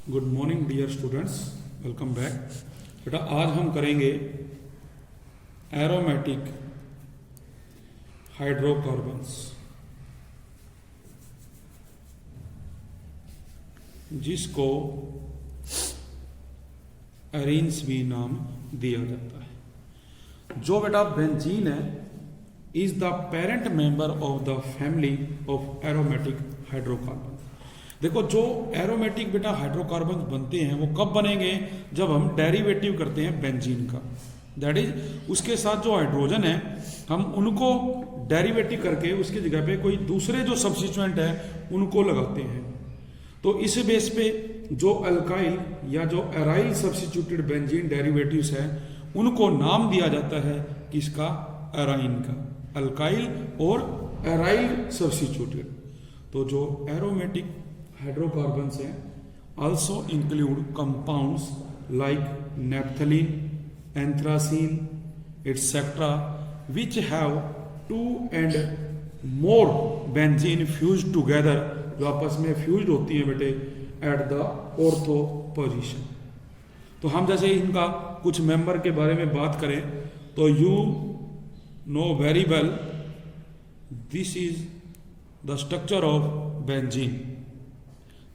Good morning dear students, welcome back. बेटा आज हम करेंगे एरोमेटिक हाइड्रोकार्बन्स, जिसको एरीन्स भी नाम दिया जाता है। जो बेटा बेंजीन है is the parent member of the family of aromatic hydrocarbon. देखो जो एरोमेटिक बेटा हाइड्रोकार्बन बनते हैं वो कब बनेंगे? जब हम डेरिवेटिव करते हैं बेंजीन का, दैट इज उसके साथ जो हाइड्रोजन है हम उनको डेरिवेटिव करके उसकी जगह पे कोई दूसरे जो सब्स्टिट्यूएंट है उनको लगाते हैं। तो इस बेस पे जो अल्काइल या जो एराइल सब्स्टिट्यूटेड बेंजीन डेरिवेटिव्स है उनको नाम दिया जाता है किसका? एराइन का, अल्काइल और एराइल सब्स्टिट्यूटेड। तो जो एरोमेटिक हाइड्रोकार्बन्स हैं also include compounds like naphthalene, anthracene, etc., which have two and more benzene fused together, जो आपस में फ्यूज्ड होती हैं बेटे एट द ऑर्थो पोजीशन। तो हम जैसे इनका कुछ मेंबर के बारे में बात करें तो you know very well this is the structure of benzene,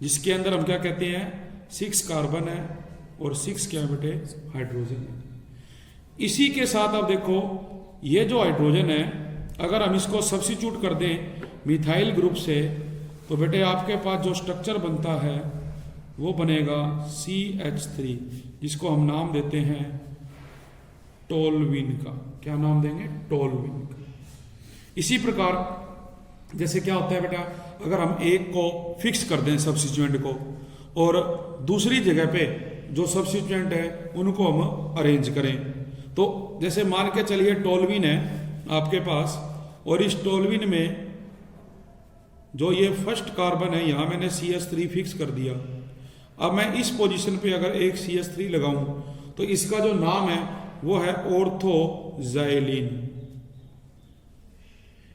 जिसके अंदर हम क्या कहते हैं 6 कार्बन है और 6 क्या बेटे हाइड्रोजन है। इसी के साथ अब देखो ये जो हाइड्रोजन है अगर हम इसको सब्स्टिट्यूट कर दें मिथाइल ग्रुप से तो बेटे आपके पास जो स्ट्रक्चर बनता है वो बनेगा CH3, जिसको हम नाम देते हैं टोल्यूइन का। क्या नाम देंगे? टोल्यूइन का। इसी प्रकार जैसे क्या होता है बेटा, अगर हम एक को फिक्स कर दें सब्स्टिट्यूएंट को और दूसरी जगह पे जो सब्स्टिट्यूएंट है उनको हम अरेंज करें, तो जैसे मान के चलिए टोल्यूइन है आपके पास और इस टोल्यूइन में जो ये फर्स्ट कार्बन है यहां मैंने CH3 फिक्स कर दिया। अब मैं इस पोजीशन पे अगर एक CH3 लगाऊं तो इसका जो नाम है वो है ऑर्थोजाइलिन।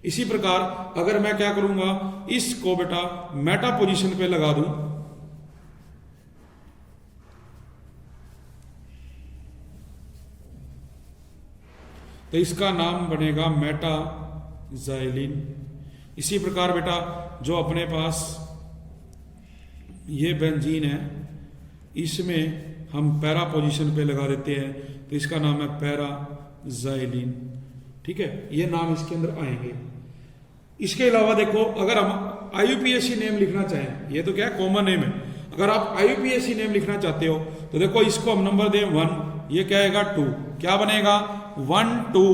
इसी प्रकार अगर मैं क्या करूंगा इसको बेटा मेटा पोजीशन पे लगा दूं तो इसका नाम बनेगा मेटाजाइलिन। इसी प्रकार बेटा जो अपने पास ये बेंजीन है इसमें हम पैरा पोजीशन पे लगा देते हैं तो इसका नाम है पैराजाइलिन। ठीक है, ये नाम इसके अंदर आएंगे। इसके अलावा देखो अगर हम IUPAC नेम लिखना चाहें, ये तो क्या है कॉमन नेम है, अगर आप IUPAC नेम लिखना चाहते हो तो देखो इसको हम नंबर दें 1, ये क्या आएगा 2, क्या बनेगा 1,2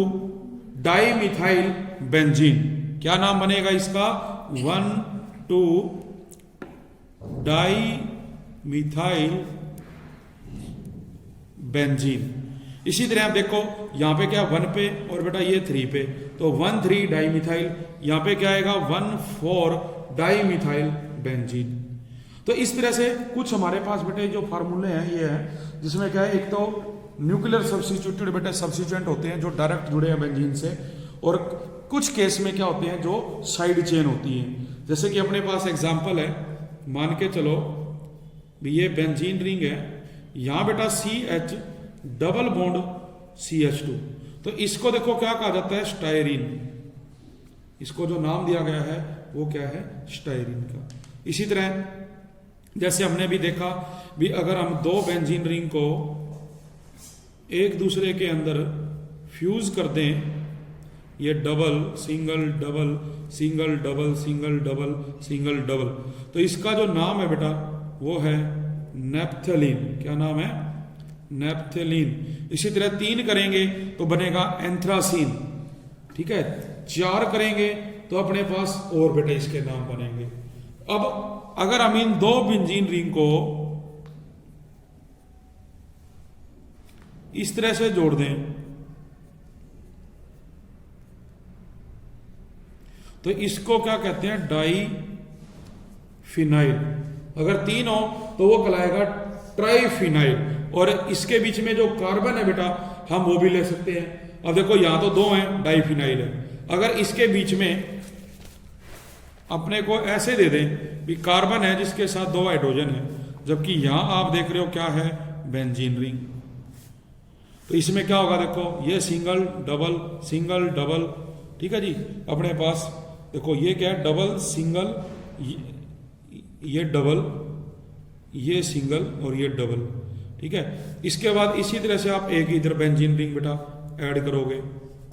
डाइमिथाइल बेंजीन। क्या नाम बनेगा इसका? 1,2 डाइमिथाइल बेंजीन। इसी तरह आप देखो यहां पे क्या 1 पे और बेटा ये 3 पे, तो 1,3 डाइमिथाइल, यहां पे क्या आएगा 1,4 डाइमिथाइल बेंजीन। तो इस तरह से कुछ हमारे पास बेटे जो फार्मूले हैं ये है, जिसमें क्या है एक तो न्यूक्लियर सब्स्टिट्यूटेड बेटे सब्स्टिट्यूएंट होते हैं जो डायरेक्ट जुड़े हैं बेंजीन से, और कुछ केस में क्या होते हैं जो साइड चेन होती है। जैसे कि अपने पास एग्जाम्पल है, मान के चलो ये बेंजीन रिंग है, यहां बेटा CH डबल बॉन्ड CH2, तो इसको देखो क्या कहा जाता है स्टायरीन। इसको जो नाम दिया गया है वो क्या है? स्टायरीन का। इसी तरह जैसे हमने भी देखा भी अगर हम 2 बेंजीन रिंग को एक दूसरे के अंदर फ्यूज कर दें, ये double single double single double single double single double, तो इसका जो नाम है बेटा वो है नेप्थलीन। क्या नाम है? नेप्थलीन। इसी तरह 3 करेंगे तो बनेगा एंथ्रासीन। ठीक है, 4 करेंगे तो अपने पास और बेटे इसके नाम बनेंगे। अब अगर हम इन 2 बेंजीन रिंग को इस तरह से जोड़ दें तो इसको क्या कहते हैं? Diphenyl. अगर 3 हो तो वो कहलाएगा ट्राइफिनाइल। और इसके बीच में जो कार्बन है बेटा हम वो भी ले सकते हैं। अब देखो यहां तो 2 हैं, डाइफिनाइल है, अगर इसके बीच में अपने को ऐसे दे दें भी कार्बन है जिसके साथ 2 हाइड्रोजन है, जबकि यहां आप देख रहे हो क्या है, बेंजीन रिंग। तो इसमें क्या होगा, देखो ये सिंगल डबल, ठीक है जी। अपने पास देखो ये क्या है, डबल सिंगल, ये डबल, ये सिंगल और ये डबल, ठीक है। इसके बाद इसी तरह से आप एक इधर बेंजीन रिंग बेटा ऐड करोगे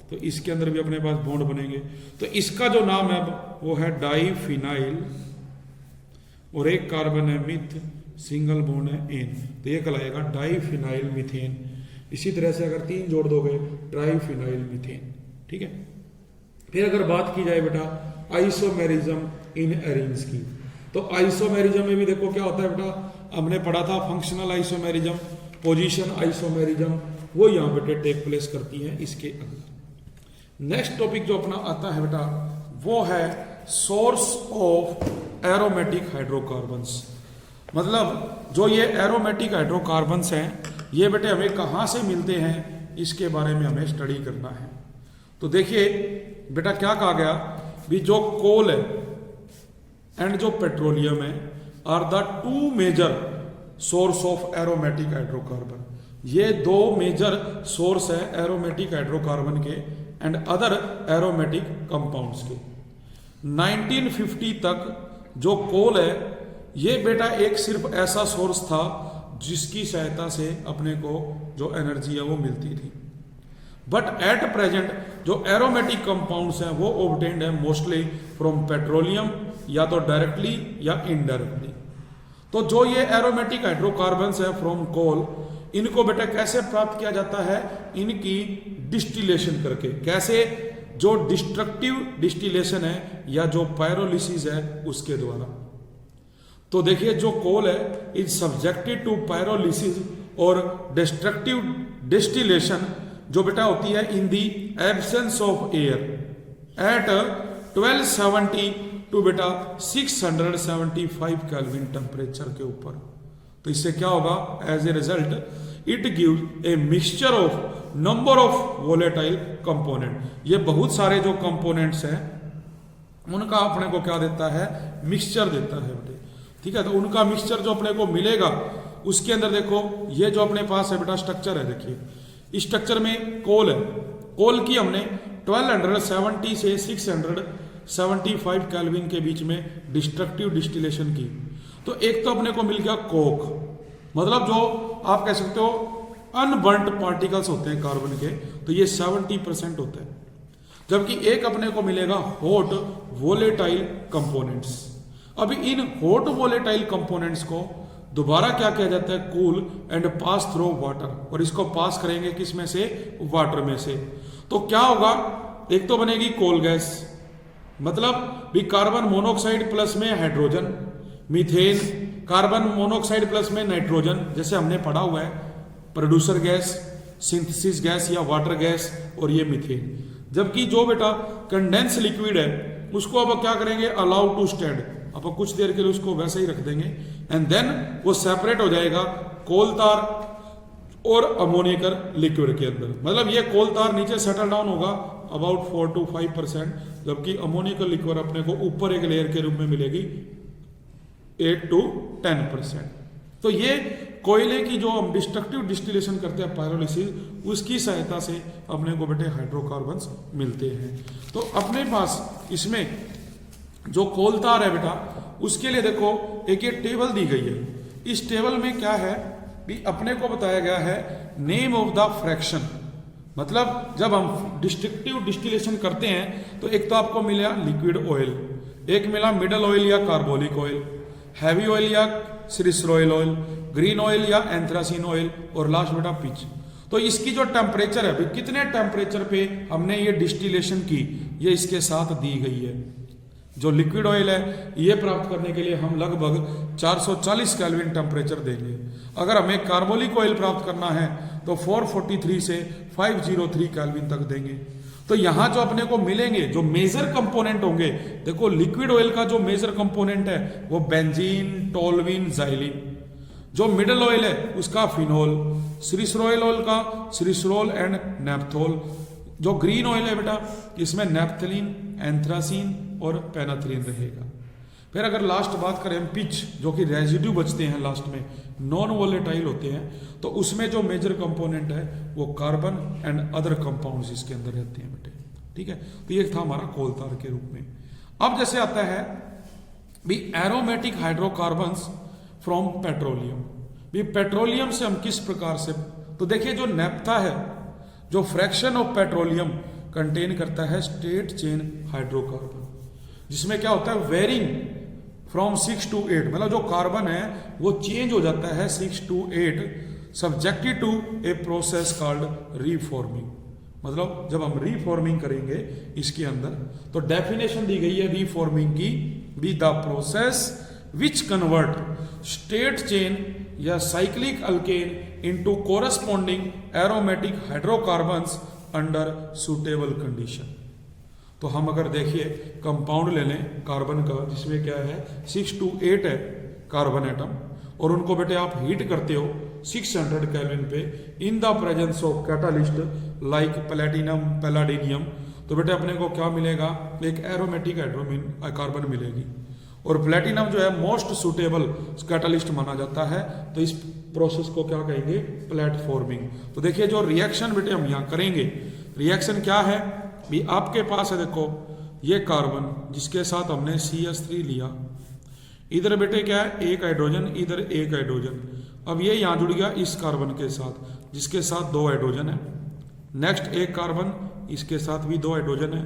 तो इसके अंदर भी अपने पास बॉन्ड बनेंगे। तो इसका जो नाम है अब वो है डाईफिनाइल, और एक कार्बन है मिथ, सिंगल बॉन्ड है एन, तो ये कहलाएगा डाईफिनाइल मीथेन। इसी तरह से अगर 3 जोड़ दोगे ट्राईफिनाइल मीथेन, ठीक है। फिर अगर बात की जाए बेटा आइसोमेरिज्म इन एरीन्स की, तो आइसोमेरिज्म में भी देखो क्या होता है बेटा, हमने पढ़ा था फंक्शनल आइसोमेरिज्म, पोजीशन आइसोमेरिज्म, वो यहाँ बेटे टेक प्लेस करती है इसके अंदर। नेक्स्ट टॉपिक जो अपना आता है बेटा वो है सोर्स ऑफ एरोमेटिक हाइड्रोकार्बन्स। मतलब जो ये एरोमेटिक हाइड्रोकार्बन्स हैं ये बेटे हमें कहाँ से मिलते हैं, इसके बारे में हमें स्टडी करना है। तो देखिए बेटा क्या कहा गया, भी जो कोल है एंड जो पेट्रोलियम है are the 2 major source of aromatic hydrocarbon. ये 2 मेजर सोर्स है एरोमेटिक हाइड्रोकार्बन के एंड अदर एरोमेटिक कंपाउंड्स के। 1950 तक जो कोल है ये बेटा एक सिर्फ ऐसा सोर्स था जिसकी सहायता से अपने को जो एनर्जी है वो मिलती थी। बट एट प्रेजेंट जो एरोमेटिक कंपाउंड्स हैं वो ऑब्टेन्ड है मोस्टली फ्रॉम पेट्रोलियम, या तो डायरेक्टली या इनडायरेक्टली। तो जो ये एरोमेटिक हाइड्रोकार्बन्स है फ्रॉम कोल, इनको बेटा कैसे प्राप्त किया जाता है, इनकी डिस्टिलेशन करके। कैसे, जो डिस्ट्रक्टिव डिस्टिलेशन है या जो पायरोलिसिस है उसके द्वारा। तो देखिए जो कोल है इज सब्जेक्टेड टू पायरोलिसिस और डिस्ट्रक्टिव डिस्टिलेशन जो बेटा होती है in the absence of air at 1270 to बेटा 675 केल्विन टेम्परेचर के ऊपर। तो इससे क्या होगा, as a result it gives a mixture of number of volatile component. ये बहुत सारे जो कंपोनेंट्स हैं उनका अपने को क्या देता है, मिक्सचर देता है बेटे, ठीक है। तो उनका मिक्सचर जो अपने को मिलेगा उसके अंदर देखो ये जो अपने पास है बेटा स्ट्रक्चर है, देखिए इस स्ट्रक्चर में कोल है, कोल की हमने 1270 से 675 केल्विन के बीच में डिस्ट्रक्टिव डिस्टिलेशन की। तो एक तो अपने को मिल गया कोक, मतलब जो आप कह सकते हो अनबर्न्ट पार्टिकल्स होते हैं कार्बन के, तो ये 70% होता है। जबकि एक अपने को मिलेगा हॉट वोलेटाइल कंपोनेंट्स। अभी इन हॉट वोलेटाइल कंपोनेंट्स को दोबारा क्या किया जाता है, cool and pass through water, और इसको पास करेंगे किस में से, वाटर में से। तो क्या होगा, एक तो बनेगी कोल गैस, मतलब भी कार्बन मोनोऑक्साइड प्लस में hydrogen, methane, carbon monoxide plus में नाइट्रोजन, जैसे हमने पढ़ा हुआ है प्रोड्यूसर गैस, सिंथेसिस गैस या वाटर गैस, और ये मीथेन। जबकि जो बेटा कंडेंस लिक्विड है उसको अब क्या करेंगे, अलाउ टू स्टैंड, अब कुछ देर के लिए उसको वैसे ही रख देंगे एंड देन वो सेपरेट हो जाएगा कोल तार और अमोनियकर लिक्विड के अंदर। मतलब ये कोल तार नीचे सेटल डाउन होगा अबाउट 4 to 5%, जबकि अमोनियकर लिक्विड अपने को ऊपर एक लेयर के रूप में मिलेगी 8 to 10%। तो ये कोयले की जो हम डिस्ट्रक्टिव डिस्टिलेशन करते हैं पायरोलिसिस, उसकी सहायता से अपने को बेटे हाइड्रोकार्बन्स मिलते हैं। तो अपने पास इसमें जो कोल तार है बेटा उसके लिए देखो एक ये टेबल दी गई है। इस टेबल में क्या है भी अपने को बताया गया है नेम ऑफ द फ्रैक्शन, मतलब जब हम डिस्ट्रक्टिव डिस्टिलेशन करते हैं तो एक तो आपको मिला लिक्विड ऑयल, एक मिला मिडल ऑयल या कार्बोलिक ऑयल, हैवी ऑयल या सिरिसरॉयल ऑयल, ग्रीन ऑयल या एंथ्रासिन ऑयल, और लास्ट बेटा पिच। तो इसकी जो टेम्परेचर है, कितने टेम्परेचर पे हमने ये डिस्टिलेशन की, ये इसके साथ दी गई है। जो लिक्विड ऑयल है ये प्राप्त करने के लिए हम लगभग 440 केल्विन टेम्परेचर देंगे। अगर हमें कार्बोलिक ऑयल प्राप्त करना है तो 443 से 503 केल्विन तक देंगे। तो यहां जो अपने को मिलेंगे जो मेजर कंपोनेंट होंगे, देखो लिक्विड ऑयल का जो मेजर कंपोनेंट है वो बेंजीन, टोल्यूइन, जाइलिन। जो मिडल ऑयल है उसका फिनोल, सिरिसरॉयल ऑयल का सिरिसरॉल एंड नेप्थोल। जो ग्रीन ऑयल है बेटा इसमें नेप्थलीन, एंथ्रासिन और पेनाथ्रीन रहेगा। फिर अगर लास्ट बात करें हम पिच, जो कि रेजिड्यू बचते हैं लास्ट में, नॉन वोलेटाइल होते हैं, तो उसमें जो मेजर कंपोनेंट है वो कार्बन एंड अदर कंपाउंड्स इसके अंदर रहते हैं बेटे। ठीक है, तो ये था हमारा कोल तार के रूप में। अब जैसे आता है भी एरोमेटिक हाइड्रोकार्बन्स फ्रॉम पेट्रोलियम। भी पेट्रोलियम से हम किस प्रकार से, तो देखिए जो नेप्था है, जो फ्रैक्शन ऑफ पेट्रोलियम कंटेन करता है स्ट्रेट चेन हाइड्रोकार्बन, जिसमें क्या होता है वेरिंग फ्रॉम 6 to 8, मतलब जो कार्बन है वो चेंज हो जाता है 6 to 8 subjected to a process called reforming. मतलब जब हम रीफॉर्मिंग करेंगे इसके अंदर, तो डेफिनेशन दी गई है रीफॉर्मिंग की, B the process which convert straight chain या cyclic alkane into corresponding aromatic hydrocarbons under suitable condition. तो हम अगर देखिए कंपाउंड ले लें कार्बन का, जिसमें क्या है 6 to 8 है कार्बन एटम, और उनको बेटे आप हीट करते हो 600 केल्विन पे in the presence of catalyst like platinum palladinium, तो बेटे अपने को क्या मिलेगा, एक एरोमेटिक कार्बन मिलेगी। और प्लेटिनम जो है मोस्ट सुटेबल कैटालिस्ट माना जाता है, तो इस प्रोसेस को क्या कहेंगे, प्लेटफॉर्मिंग। तो देखिए जो रिएक्शन बेटे हम यहाँ करेंगे, रिएक्शन क्या है भी, आपके पास है देखो ये कार्बन जिसके साथ हमने CH3 लिया, इधर बेटे क्या है एक हाइड्रोजन, इधर एक हाइड्रोजन। अब ये यहां जुड़ गया इस कार्बन के साथ जिसके साथ 2 हाइड्रोजन है। नेक्स्ट एक कार्बन, इसके साथ भी 2 हाइड्रोजन है।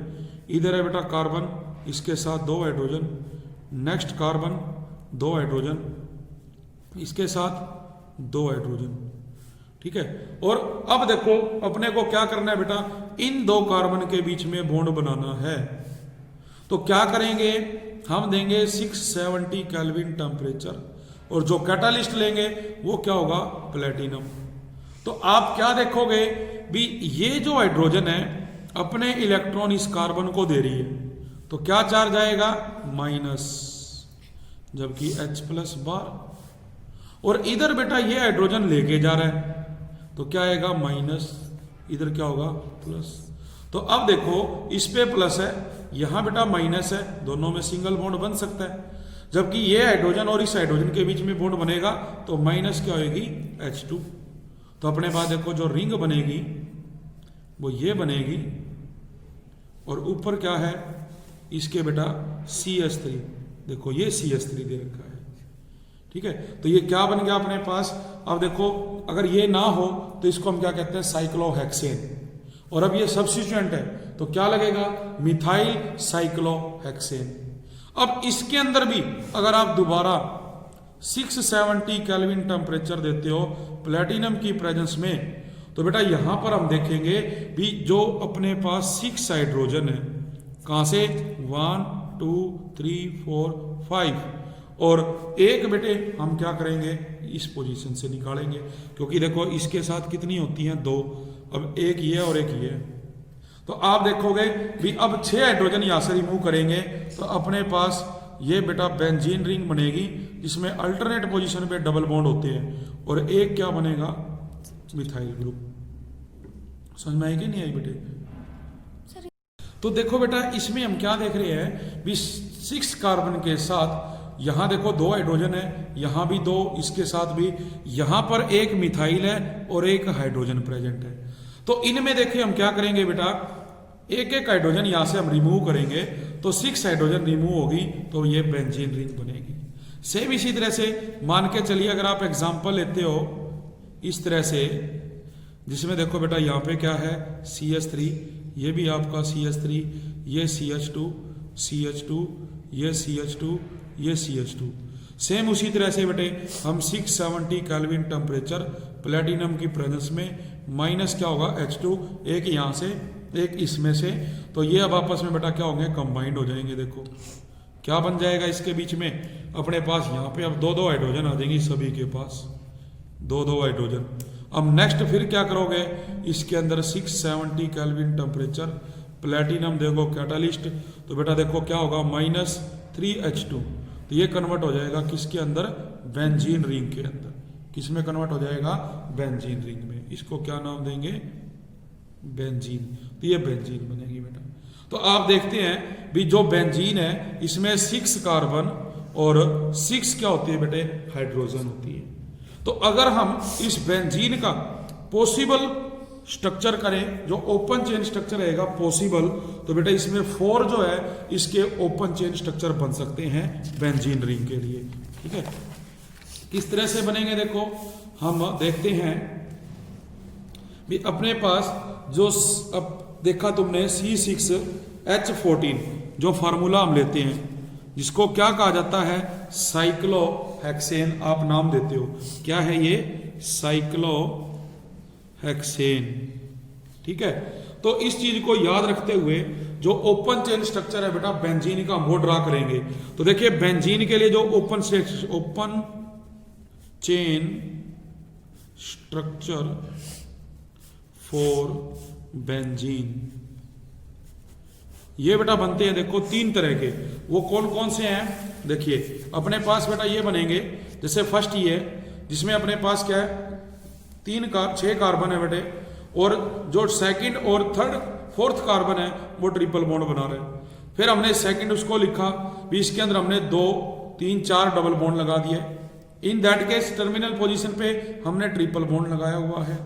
इधर है बेटा कार्बन, इसके साथ 2 हाइड्रोजन। नेक्स्ट कार्बन 2 हाइड्रोजन, इसके साथ 2 हाइड्रोजन। ठीक है, और अब देखो अपने को क्या करना है बेटा, इन 2 कार्बन के बीच में बॉन्ड बनाना है। तो क्या करेंगे, हम देंगे 670 केल्विन टेम्परेचर, और जो कैटालिस्ट लेंगे वो क्या होगा, प्लेटिनम। तो आप क्या देखोगे भी, ये जो हाइड्रोजन है अपने इलेक्ट्रॉन इस कार्बन को दे रही है, तो क्या चार्ज आएगा, माइनस, जबकि H+ बार। और इधर बेटा ये हाइड्रोजन लेके जा रहा है, तो क्या आएगा, माइनस, इधर क्या होगा, प्लस। तो अब देखो इस पे प्लस है, यहां बेटा माइनस है, दोनों में सिंगल बॉन्ड बन सकता है। जबकि ये हाइड्रोजन और इस हाइड्रोजन के बीच में बॉन्ड बनेगा तो माइनस क्या होगी, H2। तो अपने पास देखो जो रिंग बनेगी वो ये बनेगी, और ऊपर क्या है इसके बेटा CH3, देखो ये CH3 दे रखा है। ठीक है, तो ये क्या बन गया अपने पास। अब देखो अगर ये ना हो तो इसको हम क्या कहते हैं, साइक्लोहेक्सेन। और अब ये सब्स्टिट्यूएंट है तो क्या लगेगा, मिथाइल साइक्लोहेक्सेन। अब इसके अंदर भी अगर आप दोबारा 670 केल्विन टेम्परेचर देते हो प्लेटिनम की प्रेजेंस में, तो बेटा यहां पर हम देखेंगे भी जो अपने पास 6 हाइड्रोजन है, कहां से, 1 2 3 4 5, और एक बेटे हम क्या करेंगे, इस पोजीशन से निकालेंगे, क्योंकि देखो इसके साथ कितनी होती हैं, 2। अब एक ये और एक ये, तो आप देखोगे भी अब 6 हाइड्रोजन यहां से रिमूव करेंगे तो अपने पास ये बेटा बेंजीन रिंग बनेगी, जिसमें अल्टरनेट पोजीशन पे डबल बॉन्ड होते हैं, और एक क्या बनेगा, मिथाइल ग्रुप। समझ में आई कि नहीं आई बेटे। तो देखो बेटा इसमें हम क्या देख रहे हैं भी, 6 कार्बन के साथ यहां देखो 2 हाइड्रोजन है, यहां भी 2, इसके साथ भी, यहां पर एक मिथाइल है और एक हाइड्रोजन प्रेजेंट है। तो इनमें देखिए हम क्या करेंगे बेटा, एक एक हाइड्रोजन यहां से हम रिमूव करेंगे तो 6 हाइड्रोजन रिमूव होगी, तो ये बेंजीन रिंग बनेगी। सेम इसी तरह से मान के चलिए अगर आप एग्जांपल लेते हो इस तरह से, जिसमें देखो बेटा यहां पे क्या है, CH3, ये भी आपका CH3, ये CH2, CH2, ये CH2, ये CH2। सेम उसी तरह से बेटे हम 670 केल्विन टेम्परेचर प्लेटिनम की प्रेजेंस में, माइनस क्या होगा, H2, एक यहां से एक इसमें से, तो ये अब आपस में बेटा क्या होंगे, कंबाइंड हो जाएंगे। देखो क्या बन जाएगा इसके बीच में, अपने पास यहाँ पे अब 2-2 हाइड्रोजन आ जाएंगी, सभी के पास 2-2 हाइड्रोजन। अब नेक्स्ट फिर क्या करोगे, इसके अंदर 670 केल्विन टेम्परेचर प्लेटिनम देखो कैटालिस्ट, तो बेटा देखो क्या होगा, -3H2, तो ये कन्वर्ट हो जाएगा किसके अंदर, बेंजीन रिंग के अंदर। किस में कन्वर्ट हो जाएगा, बेंजीन रिंग में। इसको क्या नाम देंगे, बेंजीन। तो ये बेंजीन बनेगी बेटा। तो आप देखते हैं भी जो बेंजीन है इसमें 6 कार्बन और 6 क्या होती है बेटे, हाइड्रोजन होती है। तो अगर हम इस बेंजीन का पॉसिबल स्ट्रक्चर करें, जो ओपन चेन स्ट्रक्चर रहेगा पॉसिबल, तो बेटा इसमें 4 जो है इसके ओपन चेन स्ट्रक्चर बन सकते हैं बेंजीन रिंग के लिए। ठीक है, किस तरह से बनेंगे देखो हम देखते हैं भी। अपने पास जो अब देखा तुमने C6H14 जो फार्मूला हम लेते हैं, जिसको क्या कहा जाता है, साइक्लोहेक्सेन, आप नाम देते हो, क्या है ये, साइक्लोहेक्सेन। ठीक है, तो इस चीज को याद रखते हुए जो ओपन चेन स्ट्रक्चर है बेटा बेंजीन का वो ड्रा करेंगे। तो देखिए बेंजीन के लिए जो open chain structure for benzene, ये बेटा बनते हैं देखो 3 तरह के। वो कौन कौन से हैं, देखिए अपने पास बेटा ये बनेंगे, जैसे फर्स्ट ये जिसमें अपने पास क्या है 6 कार्बन है बेटे, और जो सेकंड और फोर्थ कार्बन है वो ट्रिपल बॉन्ड बना रहे हैं। फिर हमने सेकंड उसको लिखा भी, इसके अंदर हमने 2 3 4 डबल बॉन्ड लगा दिए। In that case terminal position पे हमने ट्रिपल बॉन्ड लगाया हुआ है,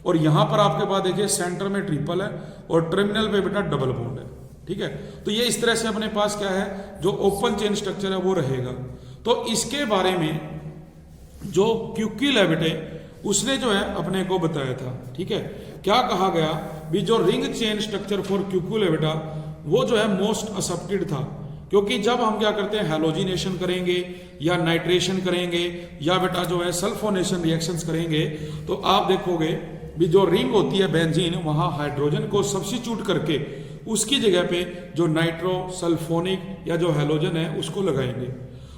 और यहां पर आपके पास देखिए सेंटर में ट्रिपल है और टर्मिनल पे बेटा डबल बॉन्ड है। ठीक है, तो ये इस तरह से अपने पास क्या है जो ओपन चेन स्ट्रक्चर है वो रहेगा। तो इसके बारे में जो क्यूकिल है बेटे उसने जो है अपने को बताया था। ठीक है, क्या कहा गया भी, जो रिंग चेन स्ट्रक्चर फॉर क्यूकिल है बेटा वो जो है मोस्ट एक्सेप्टेड था, क्योंकि जब हम क्या करते हैं हैलोजिनेशन करेंगे या नाइट्रेशन करेंगे या बेटा जो है सल्फोनेशन रिएक्शंस करेंगे, तो आप देखोगे भी जो रिंग होती है बेंजीन, वहां हाइड्रोजन को सब्स्टिट्यूट करके उसकी जगह पे जो नाइट्रो सल्फोनिक या जो हैलोजन है उसको लगाएंगे।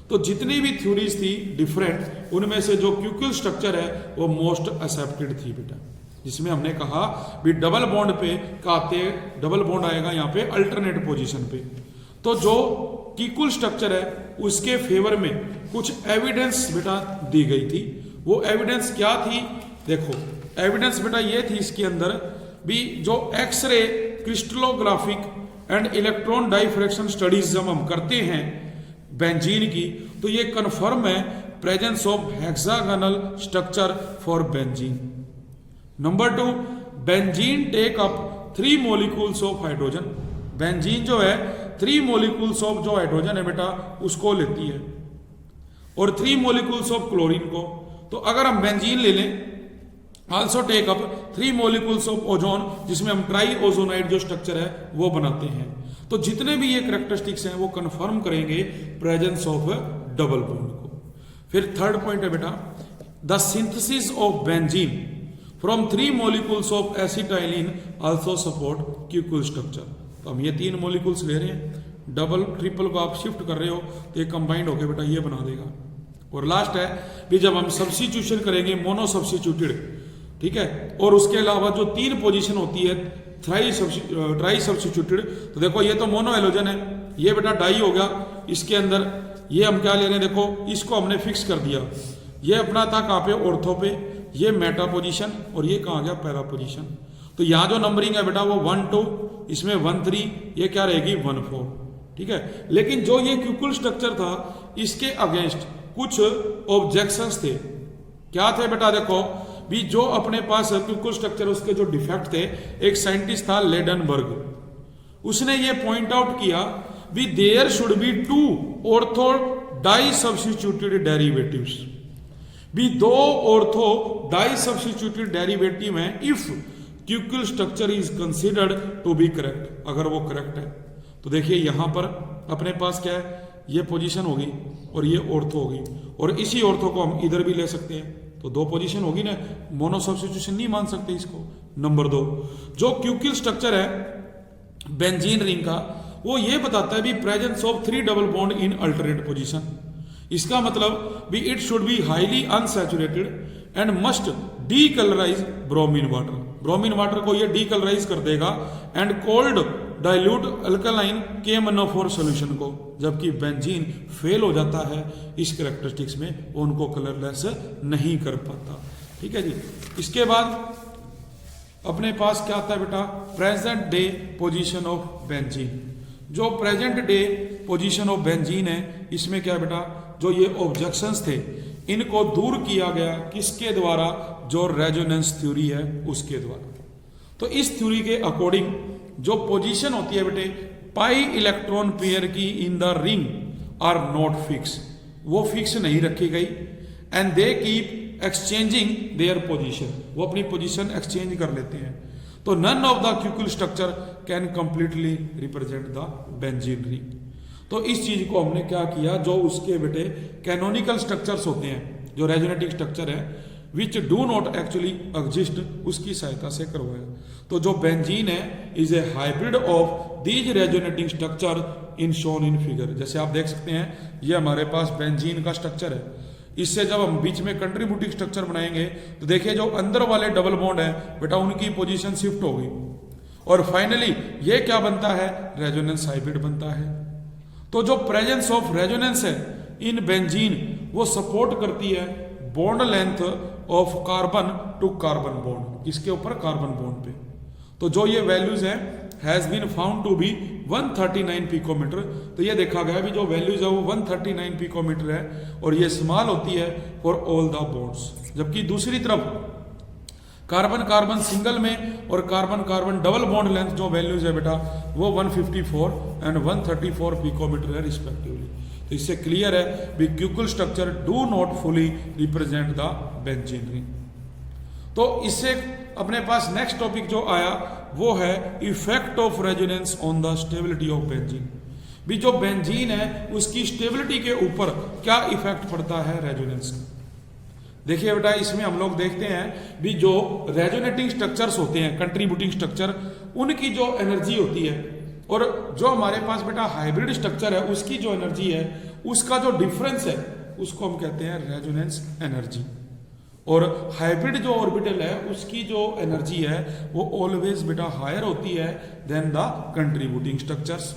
तो जितनी भी थ्योरीज थी डिफरेंट, उनमें से जो क्यूकिल स्ट्रक्चर है वो मोस्ट एक्सेप्टेड थी बेटा, जिसमें हमने कहा भी डबल बॉन्ड पे कहते डबल बॉन्ड आएगा यहाँ पे अल्टरनेट पोजीशन पे। तो जो क्यूकिल स्ट्रक्चर है उसके फेवर में कुछ एविडेंस बेटा दी गई थी। वो एविडेंस क्या थी, देखो एविडेंस बेटा ये थी इसके अंदर भी, जो X ray crystallographic and electron diffraction studies जब हम करते हैं बेंजीन की, तो ये कंफर्म है presence of hexagonal structure for benzene. Number 2, benzene take up 3 molecules of hydrogen. Benzene जो है 3 मॉलिक्यूल्स ऑफ जो हाइड्रोजन है बेटा उसको लेती है, और 3 मॉलिक्यूल्स ऑफ क्लोरीन को। तो अगर हम बेंजीन ले लें, also take up 3 molecules of ozone, जिसमें हम ट्राई ओजोनाइड जो स्ट्रक्चर है वो बनाते हैं। तो जितने भी ये कैरेक्टरिस्टिक्स हैं वो कंफर्म करेंगे प्रेजेंस ऑफ डबल बॉन्ड को। फिर थर्ड पॉइंट है बेटा, the synthesis of benzene from 3 molecules of acetylene also support Kekule structure. तो हम ये 3 मॉलिक्यूल्स ले रहे हैं, डबल ट्रिपल को आप शिफ्ट कर रहे हो तो ये कंबाइंड होकर बेटा ये बना देगा। और लास्ट है कि जब हम सब्स्टिट्यूशन करेंगे मोनो सब्स्टिट्यूटेड, ठीक है, और उसके अलावा जो 3 पोजीशन होती है ट्राई सब्स्टिट्यूटेड, तो देखो ये तो मोनो हैलोजन है, ये बेटा डाई हो गया, इसके अंदर ये हम क्या ले रहे हैं, देखो इसको हमने फिक्स कर दिया, ये अपना था कहाँ पे, ऑर्थो पे, ये मेटा पोजीशन और ये कहाँ गया, पैरा पोजीशन। तो यहाँ जो नंबरिंग है बेटा वो 1 2, इसमें 1 3, ये क्या रहेगी 1 4। ठीक है, लेकिन जो ये क्यूकिल स्ट्रक्चर था इसके अगेंस्ट कुछ ऑब्जेक्शंस थे। क्या थे बेटा, देखो भी जो अपने पास क्यूकिल स्ट्रक्चर उसके जो डिफेक्ट थे, एक साइंटिस्ट था लेडनबर्ग, उसने ये पॉइंट आउट किया भी there should be 2 ortho di substituted derivatives, भी 2 ऑर्थो डाई सब्स्टिट्यूटेड डेरिवेटिव हैं if Kekule structure is considered to be correct, अगर वो करेक्ट है। तो देखिए यहां पर अपने पास क्या है, ये पोजीशन होगी और ये ऑर्थो होगी, और इसी ऑर्थो को हम इधर भी ले सकते हैं, तो 2 पोजीशन होगी ना, मोनो सब्स्टिट्यूशन नहीं मान सकते इसको। नंबर 2, जो क्यूकिल स्ट्रक्चर है बेंजीन रिंग का, वो ये बताता है भी presence of 3 double bond in alternate position. इसका मतलब भी it should be highly unsaturated and must decolourise bromine water. Bromine water को ये डीकलराइज कर देगा and cold dilute alkaline KMnO4 solution को, जबकि बेंजीन फेल हो जाता है इस कैरेक्टरिस्टिक्स में, वो उनको कलरलेस नहीं कर पाता। ठीक है जी। इसके बाद अपने पास क्या आता है बेटा, present day position of benzene. जो present day position of benzene है, इसमें क्या है बेटा, जो ये ऑब्जेक्शंस थे इनको दूर किया गया किसके द्वारा, जो रेजोनेंस थ्योरी है उसके द्वारा। तो इस थ्योरी के अकॉर्डिंग जो पोजीशन होती है बेटे पाई इलेक्ट्रॉन पेयर की in the ring are not fix, वो फिक्स नहीं रखी गई, and they keep exchanging their position, वो अपनी पोजीशन एक्सचेंज कर लेते हैं। तो none of the Kekule structure can completely represent the benzene ring. तो इस चीज को हमने क्या किया, जो उसके बेटे कैनोनिकल स्ट्रक्चर्स होते हैं, जो रेजोनेटिंग स्ट्रक्चर है which do not actually exist, उसकी सहायता से करवाया। तो जो बेंजीन है is a hybrid of these resonating structure in shown in figure. जैसे आप देख सकते हैं ये हमारे पास बेंजीन का स्ट्रक्चर है, इससे जब हम बीच में कंट्रीब्यूटिंग स्ट्रक्चर बनाएंगे तो देखिए जो अंदर वाले डबल बॉन्ड है बेटा उनकी पोजीशन शिफ्ट होगी, और फाइनली ये क्या बनता है, रेजोनेंस हाइब्रिड बनता है। तो जो प्रेजेंस ऑफ रेजोनेंस है इन बेंजीन वो सपोर्ट करती है bond length of carbon to carbon bond, किसके ऊपर, कार्बन बॉन्ड पे। तो जो ये वैल्यूज है has been found to be 139 picometre. तो ये देखा गया भी जो वैल्यूज है वो 139 पिकोमीटर है, और ये स्मॉल होती है फॉर ऑल द बॉन्ड्स। जबकि दूसरी तरफ कार्बन कार्बन सिंगल में और carbon carbon double bond length जो वैल्यूज है बेटा वो 154 एंड 134 पिकोमीटर है रिस्पेक्टिवली। तो इससे क्लियर है भी Kekule structure do not fully represent the benzene ring. तो इससे अपने पास नेक्स्ट टॉपिक जो आया वो है effect of resonance on the stability of benzene. भी जो बेंजीन है उसकी स्टेबिलिटी के ऊपर क्या इफेक्ट पड़ता है रेजोनेंस का। देखिए बेटा इसमें हम लोग देखते हैं भी जो रेजोनेटिंग स्ट्रक्चर्स होते हैं कंट्रीब्यूटिंग स्ट्रक्चर, उनकी जो एनर्जी होती है और जो हमारे पास बेटा हाइब्रिड स्ट्रक्चर है उसकी जो एनर्जी है उसका जो डिफरेंस है उसको हम कहते हैं रेजोनेंस एनर्जी। और हाइब्रिड जो ऑर्बिटल है उसकी जो एनर्जी है वो ऑलवेज बेटा हायर होती है देन द कंट्रीब्यूटिंग स्ट्रक्चर्स।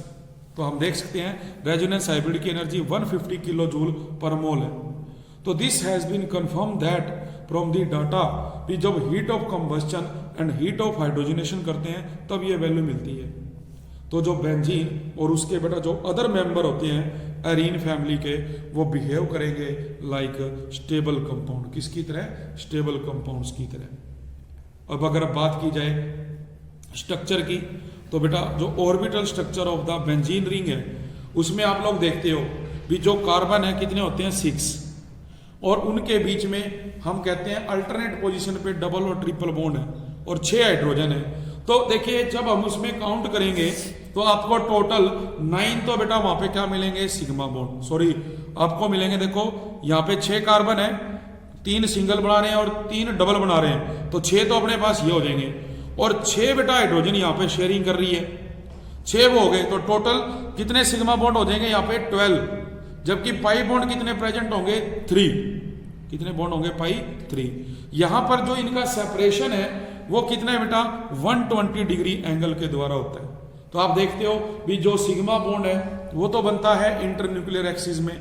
तो हम देख सकते हैं रेजोनेंस हाइब्रिड की energy 150 kilo joule per mole है। तो this has been confirm that from the data कि जब heat of combustion and heat of hydrogenation करते हैं तब ये वैल्यू मिलती है। तो जो बेंजीन और उसके बेटा जो अदर मेंबर होते हैं एरीन फैमिली के वो बिहेव करेंगे लाइक स्टेबल कंपाउंड, किसकी तरह, स्टेबल कंपाउंड्स की तरह। अब अगर बात की जाए स्ट्रक्चर की तो बेटा जो orbital structure of the benzene ring है उसमें आप लोग देखते हो भी जो कार्बन है कितने होते हैं 6, और उनके बीच में हम कहते हैं अल्टरनेट पोजीशन पे डबल और ट्रिपल बॉन्ड है और 6 हाइड्रोजन है। तो देखिए जब हम उसमें काउंट करेंगे तो आपको टोटल 9 तो बेटा वहां पे क्या मिलेंगे, सिग्मा बॉन्ड, सॉरी आपको मिलेंगे, देखो यहाँ पे 6 कार्बन है, 3 सिंगल बना रहे हैं और 3 डबल बना रहे हैं, तो 6 तो अपने पास ये हो जाएंगे, और 6 बेटा हाइड्रोजन यहाँ पे शेयरिंग कर रही है, 6 वो हो गए, तो टोटल कितने सिग्मा बॉन्ड हो जाएंगे यहाँ पे 12। जबकि पाई बॉन्ड कितने प्रेजेंट होंगे 3, कितने बॉन्ड होंगे पाई 3। यहां पर जो इनका सेपरेशन है वो कितना है बेटा 120 डिग्री एंगल के द्वारा होता है। तो आप देखते हो भी जो सिग्मा बॉन्ड है वो तो बनता है इंटरन्यूक्लियर एक्सिस में,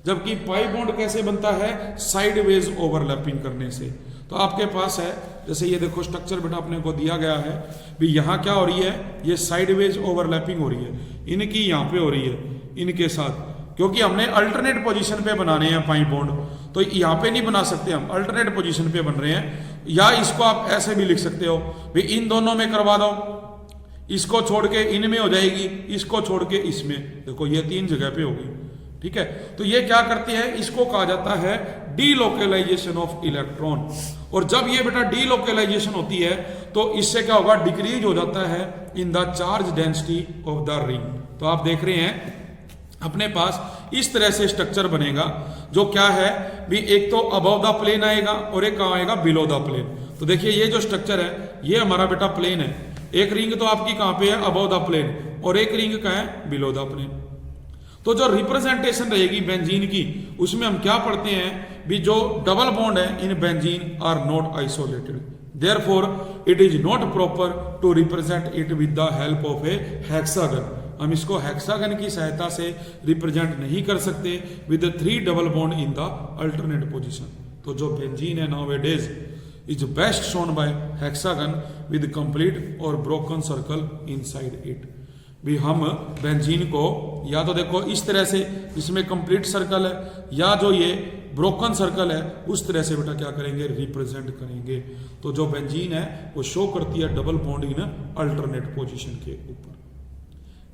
जबकि पाई बॉन्ड कैसे बनता है, साइडवेज ओवरलैपिंग करने से। तो आपके पास है जैसे ये देखो स्ट्रक्चर बेटा अपने को दिया गया है भी यहाँ क्या हो रही है, ये साइडवेज ओवरलैपिंग हो रही है, इनकी यहाँ पे हो रही है इनके साथ, क्योंकि हमने अल्टरनेट पोजीशन पे बनाने हैं पाई बॉन्ड, तो यहाँ पे नहीं बना सकते हम, अल्टरनेट पोजीशन पे बन रहे हैं। या इसको आप ऐसे भी लिख सकते हो भी इन दोनों में करवा दो, इसको छोड़ के इनमें हो जाएगी, इसको छोड़ के इसमें, देखो ये 3 जगह पे होगी, ठीक है। तो ये क्या करते हैं, इसको कहा जाता है डीलोकेलाइजेशन ऑफ इलेक्ट्रॉन। और जब ये बेटा डीलोकेलाइजेशन होती है तो इससे क्या होगा, डिक्रीज हो जाता है in the charge density of the ring. तो आप देख रहे हैं अपने पास इस तरह से स्ट्रक्चर बनेगा जो क्या है भी एक तो अबव द प्लेन आएगा और एक कहां आएगा, बिलो द प्लेन। तो देखिए ये जो स्ट्रक्चर है ये हमारा बेटा प्लेन है, एक रिंग तो आपकी कहां पे है, अबव द प्लेन, और एक रिंग कहां है, बिलो द प्लेन। तो जो रिप्रेजेंटेशन रहेगी बेंजीन की उसमें हम क्या पढ़ते हैं भी जो डबल बॉन्ड है in benzene are not isolated, therefore it is not proper to represent it with the help of a hexagon. हम इसको हेक्सागन की सहायता से रिप्रेजेंट नहीं कर सकते with 3 double bond in the alternate position. तो जो बेंजीन है nowadays is best shown by hexagon with complete और ब्रोकन सर्कल इनसाइड इट। भी हम बेंजीन को या तो देखो इस तरह से जिसमें कंप्लीट सर्कल है, या जो ये ब्रोकन सर्कल है उस तरह से बेटा क्या करेंगे, रिप्रेजेंट करेंगे। तो जो बेंजीन है वो शो करती है double bond in alternate position के ऊपर।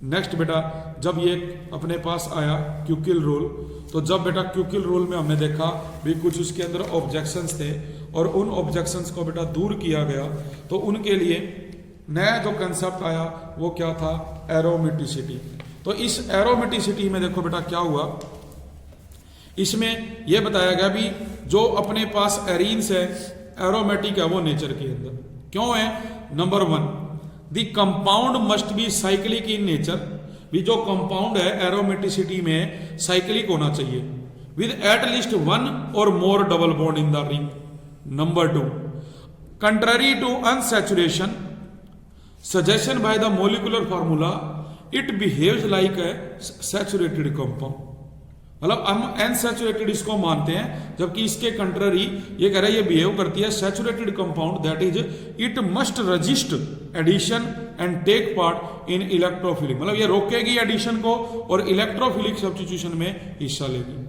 नेक्स्ट बेटा, जब ये अपने पास आया क्यूकिल रूल, तो जब बेटा क्यूकिल रूल में हमने देखा भी कुछ उसके अंदर ऑब्जेक्शंस थे और उन ऑब्जेक्शंस को बेटा दूर किया गया, तो उनके लिए नया जो कंसेप्ट आया वो क्या था, एरोमेटिसिटी। तो इस एरोमेटिसिटी में देखो बेटा क्या हुआ, इसमें यह बताया गया भी जो अपने पास एरीन्स है एरोमेटिक है वो नेचर के अंदर क्यों है। Number 1, the compound must be cyclic in nature, भी जो कंपाउंड है एरोमेटिसिटी में साइक्लिक होना चाहिए, विद एट लीस्ट 1 और more double bond in the ring. Number 2, contrary to unsaturation suggestion by the molecular formula it behaves like a saturated compound. मतलब हम unsaturated इसको मानते हैं, जबकि इसके कंट्ररी ये कह रहा है ये बिहेव करती है saturated compound, that is it must resist addition and take part in electrophilic. मतलब ये रोकेगी एडिशन को और इलेक्ट्रोफिलिक सब्स्टिट्यूशन में हिस्सा लेगी।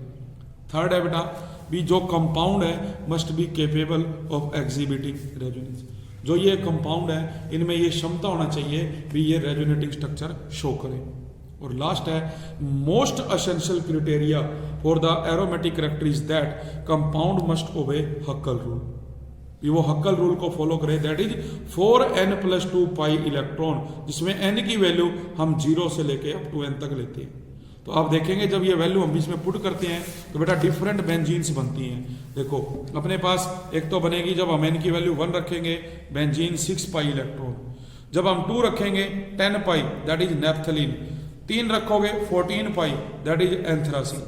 थर्ड है बेटा भी जो कंपाउंड है must be capable of exhibiting resonance. जो ये कंपाउंड है इनमें ये क्षमता होना चाहिए भी ये रेजोनेटिंग स्ट्रक्चर शो करे। और लास्ट है most essential criteria for the aromatic character is that compound must ओबे हक्कल रूल। ये वो हक्कल रूल को फॉलो करे, that is 4n+2 pi electron, जिसमें n की वैल्यू हम 0 से लेके अप टू n तक लेते हैं। तो आप देखेंगे जब ये वैल्यू हम इसमें पुट करते हैं तो बेटा डिफरेंट बेंजीन्स बनती हैं। देखो अपने पास एक तो बनेगी जब हम n की वैल्यू 1 रखेंगे बेंजीन 6 पाई इलेक्ट्रॉन, जब हम 2 रखेंगे 10 पाई दैट इज नेफ्थलीन, 3 रखोगे 14 पाई दैट इज एंथ्रासीन।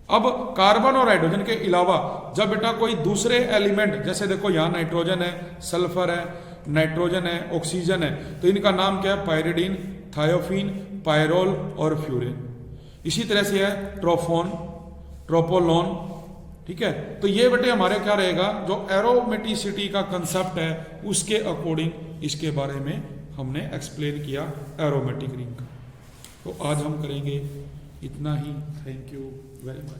अब कार्बन और हाइड्रोजन के अलावा जब बेटा कोई दूसरे एलिमेंट, जैसे देखो यहाँ नाइट्रोजन है, सल्फर है, नाइट्रोजन है, ऑक्सीजन है, तो इनका नाम क्या है, पायरिडीन, थायोफीन, पायरोल और फ्यूरिन। इसी तरह से है ट्रोफोन, ट्रोपोलोन, ठीक है। तो ये बेटे हमारे क्या रहेगा, जो एरोमेटिसिटी का कंसेप्ट है उसके अकॉर्डिंग इसके बारे में हमने एक्सप्लेन किया एरोमेटिक रिंग का। तो आज हम करेंगे इतना ही। Thank you very much.